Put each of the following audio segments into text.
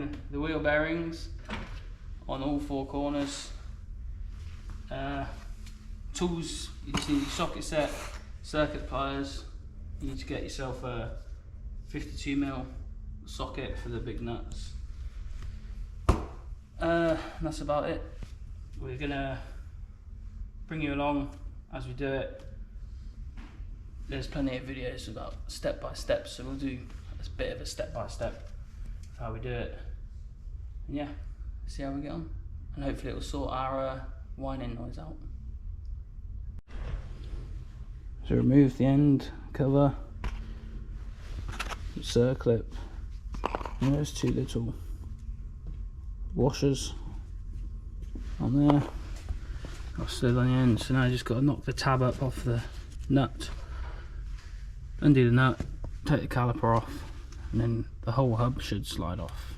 in the wheel bearings on all four corners. Tools, you just need your socket set, circuit pliers. You need to get yourself a 52mm socket for the big nuts. That's about it. We're gonna bring you along as we do it. There's plenty of videos about step by step, so we'll do a bit of a step by step of how we do it. And yeah, see how we get on, and hopefully it will sort our whining noise out. So remove the end cover, circlip, and there's two little washers on there. I've slid on the end, so now I just got to knock the tab up off the nut, undo the nut, take the caliper off, and then the whole hub should slide off.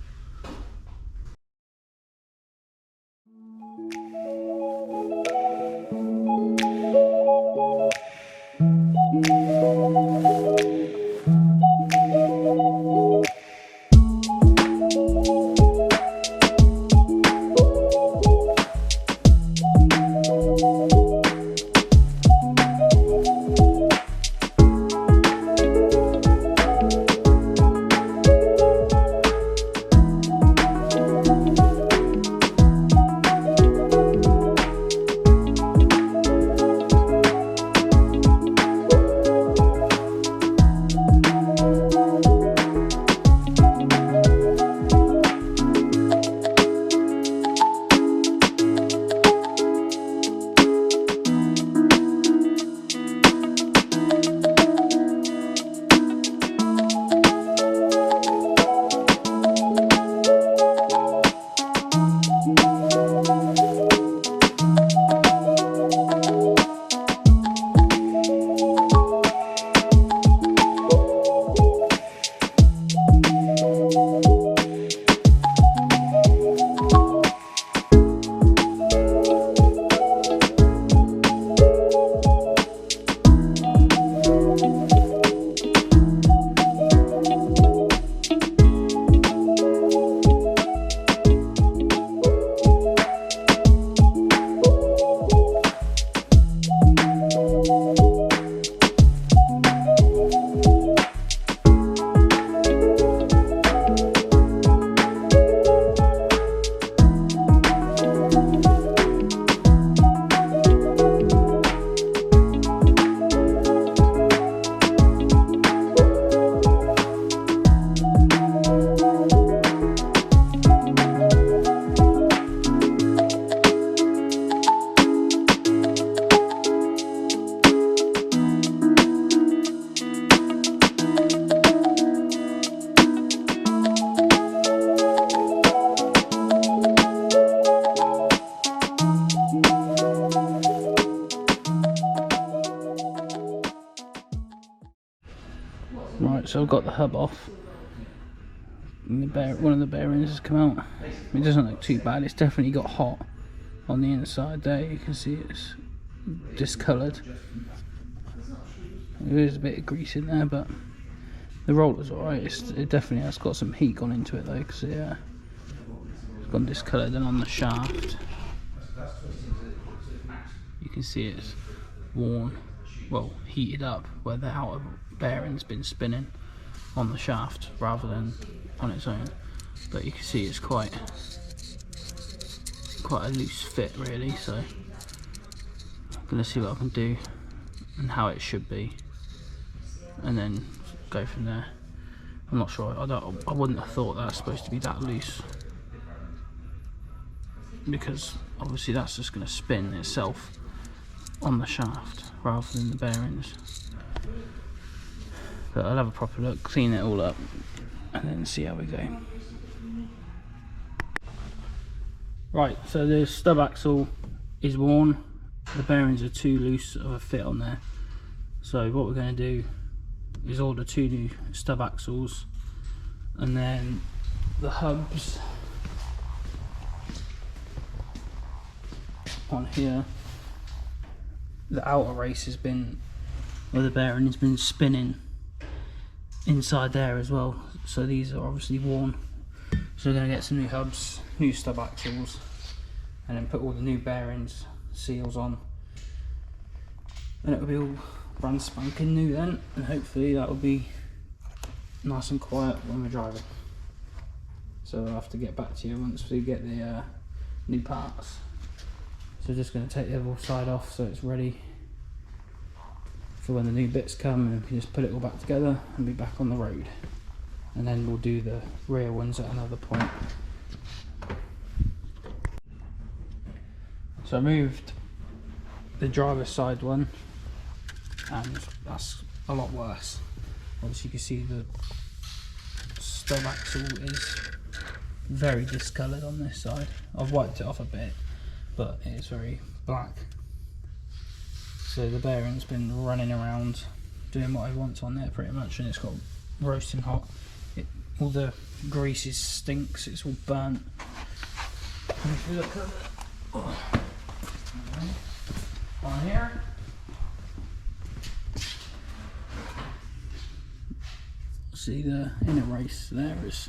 Right, so I've got the hub off, and one of the bearings has come out. It doesn't look too bad. It's definitely got hot on the inside there. You can see it's discoloured. There is a bit of grease in there, but the roller's alright. It definitely has got some heat gone into it though, because it's gone discoloured. And on the shaft, you can see it's worn, well, heated up, where the outer bearing's been spinning on the shaft rather than on its own. But you can see it's quite a loose fit really, so I'm going to see what I can do and how it should be, and then go from there. I'm not sure. I wouldn't have thought that's supposed to be that loose, because obviously that's just going to spin itself on the shaft rather than the bearings. But I'll have a proper look, clean it all up, and then see how we go. Right, so the stub axle is worn. The bearings are too loose of a fit on there. So what we're going to do is order 2 new stub axles, and then the hubs on here. The outer race has been, where the bearing has been spinning inside there as well, so these are obviously worn. So we're going to get some new hubs, new stub axles, and then put all the new bearings, seals on, and it will be all brand spanking new then, and hopefully that will be nice and quiet when we're driving. So I'll have to get back to you once we get the new parts. So just going to take the other side off so it's ready for when the new bits come, and we can just put it all back together and be back on the road. And then we'll do the rear ones at another point. So I moved the driver's side one, and that's a lot worse. Obviously you can see the stub axle is very discoloured on this side. I've wiped it off a bit, but it is very black. So the bearing's been running around doing what it wants on there pretty much, and it's got roasting hot. All the grease stinks, it's all burnt. And if you look at it on here, see the inner race there is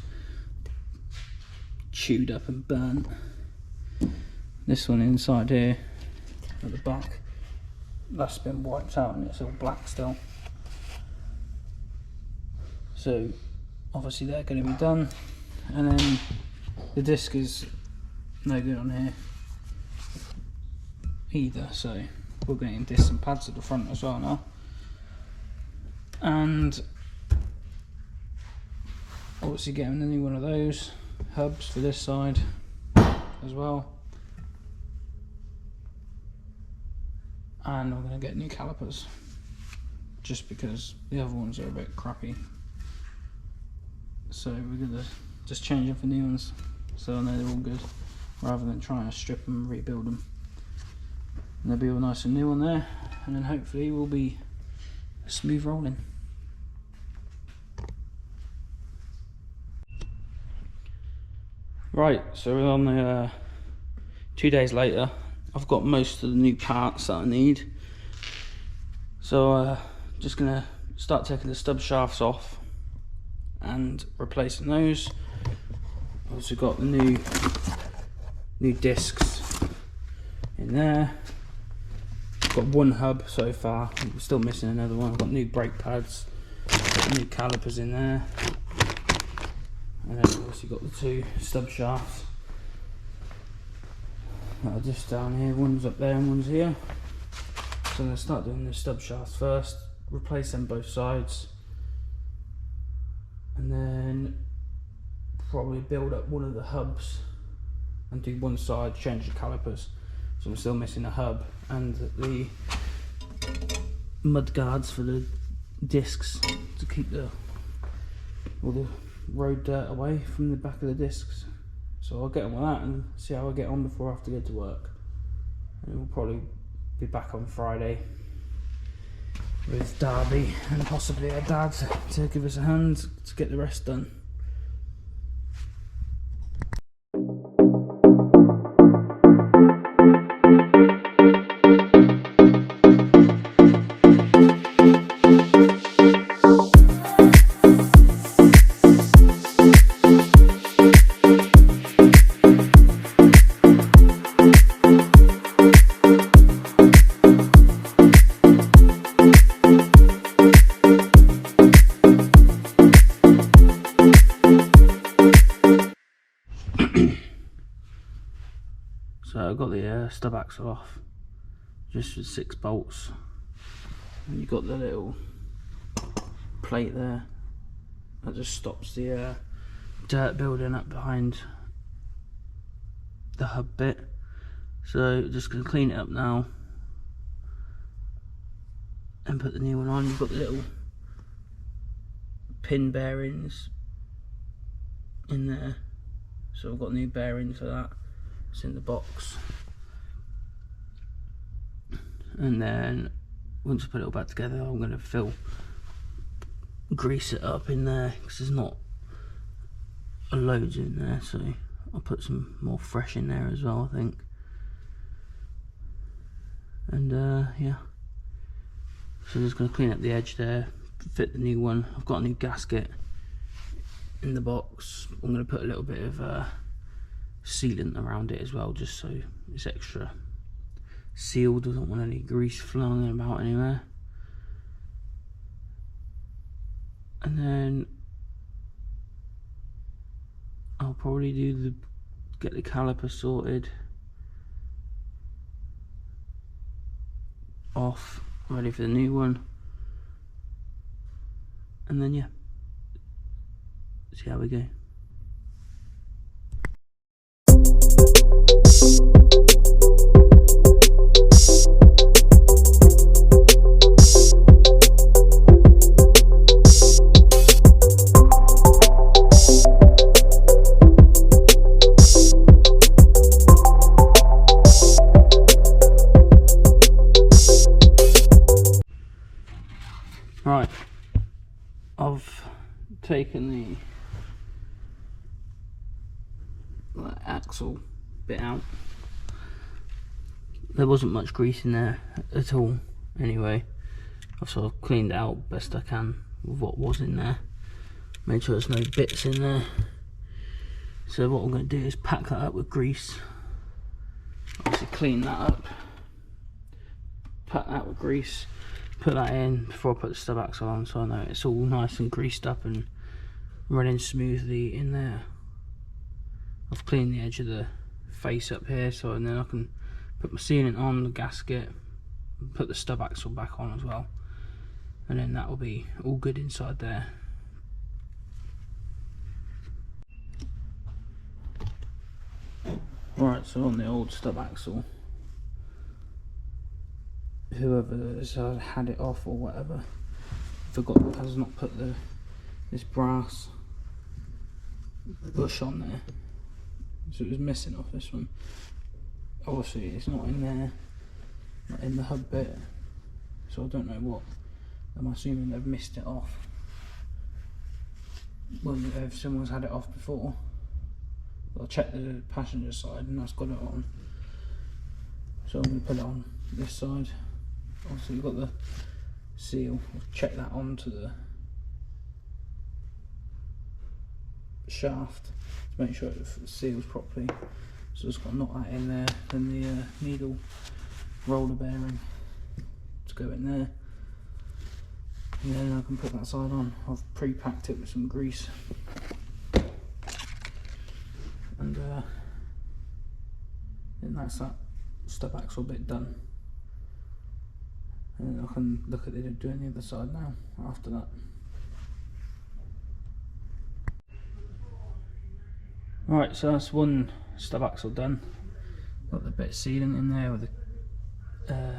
chewed up and burnt. This one inside here at the back, that's been wiped out and it's all black still. So obviously they're going to be done, and then the disc is no good on here either, so we're getting discs and pads at the front as well now, and obviously getting a new one of those hubs for this side as well, and I'm going to get new calipers just because the other ones are a bit crappy. So we're going to just change them for new ones, so I know they're all good, rather than trying to strip them and rebuild them. And they'll be all nice and new on there, and then hopefully we'll be smooth rolling. Right, so we're on the 2 days later. I've got most of the new parts that I need, so just going to start taking the stub shafts off and replacing those. I've also got the new discs in there. I've got one hub so far, I'm still missing another one. I've got new brake pads, new calipers in there, and then I've obviously got the two stub shafts that are just down here. One's up there and one's here. So I'm going to start doing the stub shafts first, replace them both sides, and then probably build up one of the hubs and do one side, change the calipers. So I'm still missing a hub and the mud guards for the discs to keep all the road dirt away from the back of the discs. So I'll get on with that and see how I get on before I have to go to work. And we'll probably be back on Friday with Darby and possibly her dad to give us a hand to get the rest done. So I've got the stub axle off just with 6 bolts, and you've got the little plate there that just stops the dirt building up behind the hub bit. So just going to clean it up now and put the new one on. You've got the little pin bearings in there, so I've got new bearings for that. It's in the box, and then once I put it all back together, I'm going to grease it up in there because there's not loads in there, so I'll put some more fresh in there as well, I think. And yeah, so just going to clean up the edge there, fit the new one. I've got a new gasket in the box. I'm going to put a little bit of sealant around it as well, just so it's extra sealed. Doesn't want any grease flowing about anywhere. And then I'll probably get the caliper sorted, off, ready for the new one, and then yeah, see how we go. Right, I've taken the axle bit out. There wasn't much grease in there at all anyway. I've sort of cleaned it out best I can with what was in there. Made sure there's no bits in there. So what I'm going to do is pack that up with grease. Obviously clean that up, pack that with grease, put that in before I put the stub axle on, so I know it's all nice and greased up and running smoothly in there. I've cleaned the edge of the face up here, so and then I can put my sealant on the gasket, put the stub axle back on as well, and then that will be all good inside there. Right, so on the old stub axle, whoever has had it off or whatever has not put this brass bush on there, so it was missing off this one. Obviously it's not in there, not in the hub bit, so I don't know what. I'm assuming they've missed it off. Well, if someone's had it off before, I'll check the passenger side and that's got it on, so I'm going to put it on this side. Obviously we've got the seal, I'll check that onto the shaft to make sure it seals properly. So just got to knock that in there, then the needle roller bearing to go in there, and then I can put that side on. I've pre-packed it with some grease, and then that's that stub axle bit done. And I can look at it doing the other side now after that. Right, so that's one stub axle done. Got the bit of sealant in there with the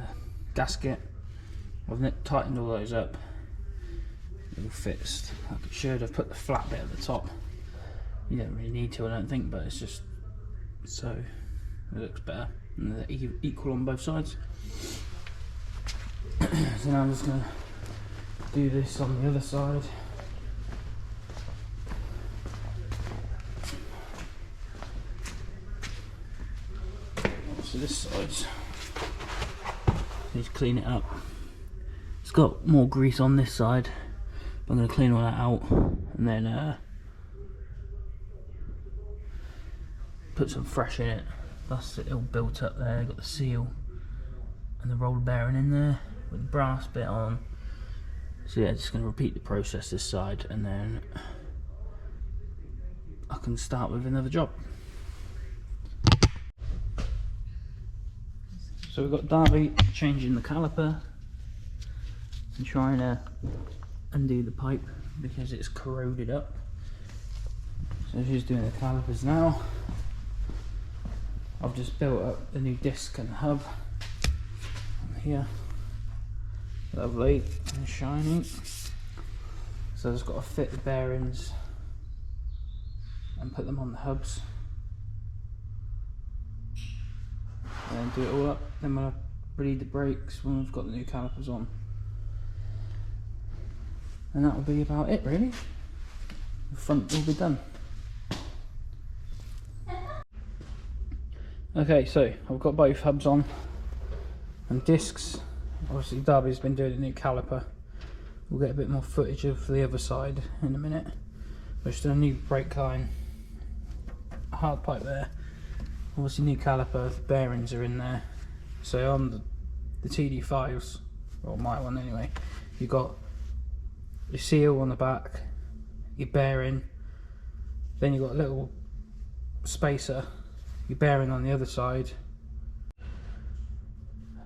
gasket. I've tightened all those up. It all fits like it should. I've put the flat bit at the top. You don't really need to, I don't think, but it's just so it looks better and they're equal on both sides. So now I'm just going to do this on the other side. So this side, need to clean it up. It's got more grease on this side, but I'm going to clean all that out and then put some fresh in it. That's it all built up there. Got the seal and the roller bearing in there with the brass bit on. So yeah, just going to repeat the process this side and then I can start with another job. So we've got Darby changing the caliper and trying to undo the pipe because it's corroded up. So she's doing the calipers now. I've just built up the new disc and hub here. Lovely and shiny. So I've just got to fit the bearings and put them on the hubs. And then do it all up. Then we'll bleed the brakes when we've got the new calipers on. And that will be about it really. The front will be done. Okay, so I've got both hubs on and discs. Obviously Darby's been doing a new caliper. We'll get a bit more footage of the other side in a minute. Just a new brake line, a hard pipe there, obviously new caliper, the bearings are in there. So on the TD5s, or my one anyway, you've got your seal on the back, your bearing, then you've got a little spacer, your bearing on the other side.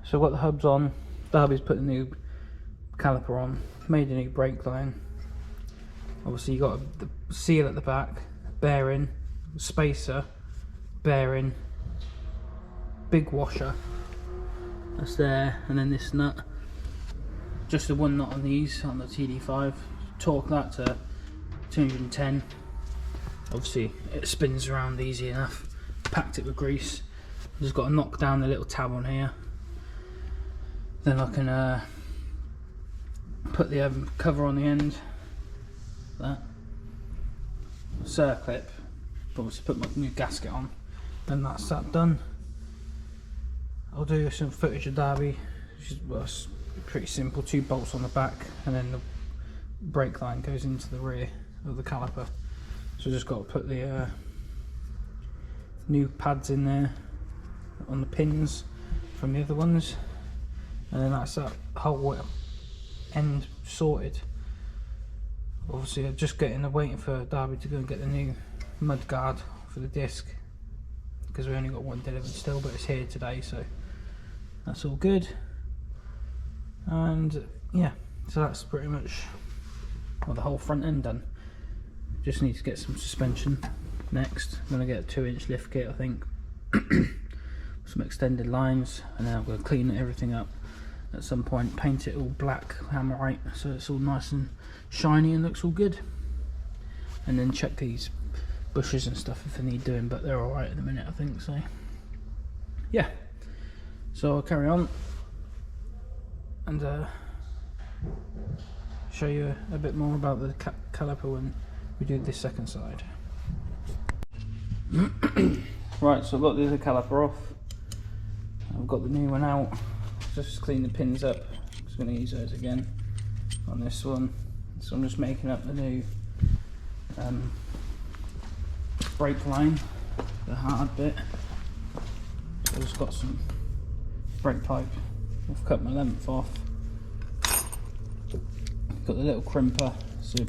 So I've got the hubs on, Darby's put a new caliper on, made a new brake line. Obviously you got the seal at the back, bearing, spacer, bearing, big washer, that's there, and then this nut, just the one nut on these, on the TD5, torque that to 210, obviously it spins around easy enough, packed it with grease, just got to knock down the little tab on here, then I can put the cover on the end, that circlip, obviously put my new gasket on, and that's that done. I'll do some footage of Derby, which is, well, it's pretty simple, 2 bolts on the back and then the brake line goes into the rear of the caliper. So just got to put the new pads in there on the pins from the other ones, and then that's that whole end sorted. Obviously I'm just waiting for Derby to go and get the new mud guard for the disc, because we only got one delivered still, but it's here today, so that's all good. And yeah, so that's pretty much, well, the whole front end done. Just need to get some suspension next. I'm going to get a 2-inch lift kit, I think, some extended lines, and then I'm going to clean everything up at some point, paint it all black hammerite so it's all nice and shiny and looks all good, and then check these bushes and stuff if they need doing, but they're alright at the minute, I think. So yeah, so I'll carry on and show you a bit more about the caliper when we do this second side. Right, so I've got the other caliper off, I've got the new one out, just clean the pins up. I'm just going to use those again on this one. So I'm just making up the new brake line, the hard bit. So I've just got some brake pipe, I've cut my length off, got the little crimper, so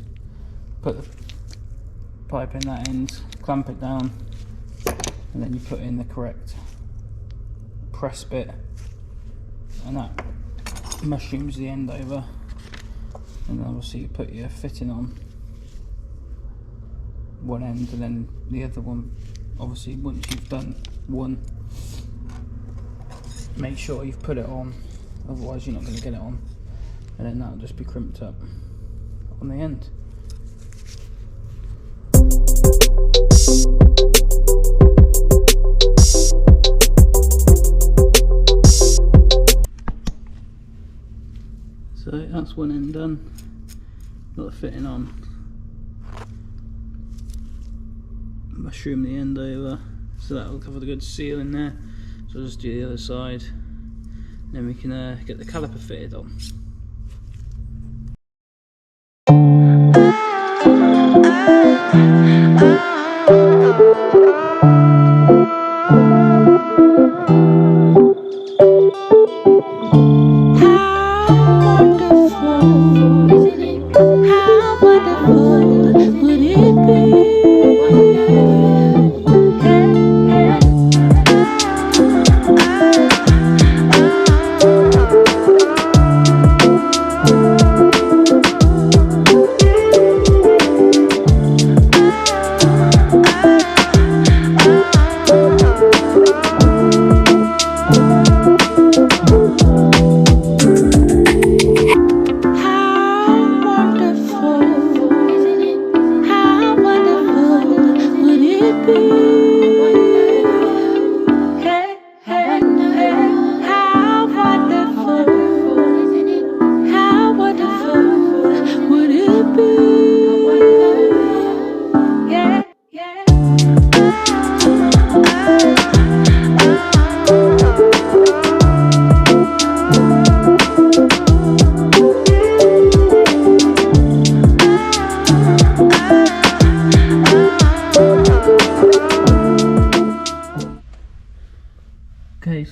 put the pipe in that end, clamp it down, and then you put in the correct press bit, and that mushrooms the end over, and then obviously you put your fitting on one end, and then the other one, obviously once you've done one, make sure you've put it on, otherwise you're not going to get it on, and then that'll just be crimped up on the end. So that's one end done, got the fitting on, mushroom the end over, so that will cover the good seal in there. So I'll just do the other side, and then we can get the caliper fitted on.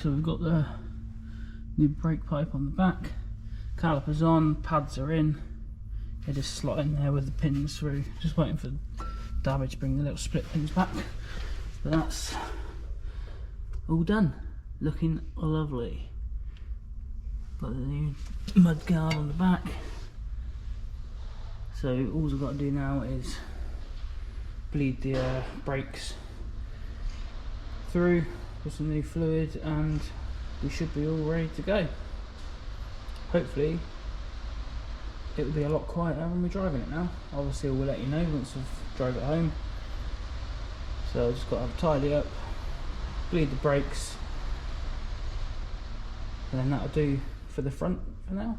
So we've got the new brake pipe on the back, calipers on, pads are in. They just slot in there with the pins through. Just waiting for Darby to bring the little split pins back. But that's all done. Looking lovely. Got the new mud guard on the back. So all I've got to do now is bleed the brakes through with some new fluid, and we should be all ready to go. Hopefully it will be a lot quieter when we're driving it now. Obviously we'll let you know once I've drove it home. So I've just got to have a tidy up, bleed the brakes, and then that'll do for the front for now.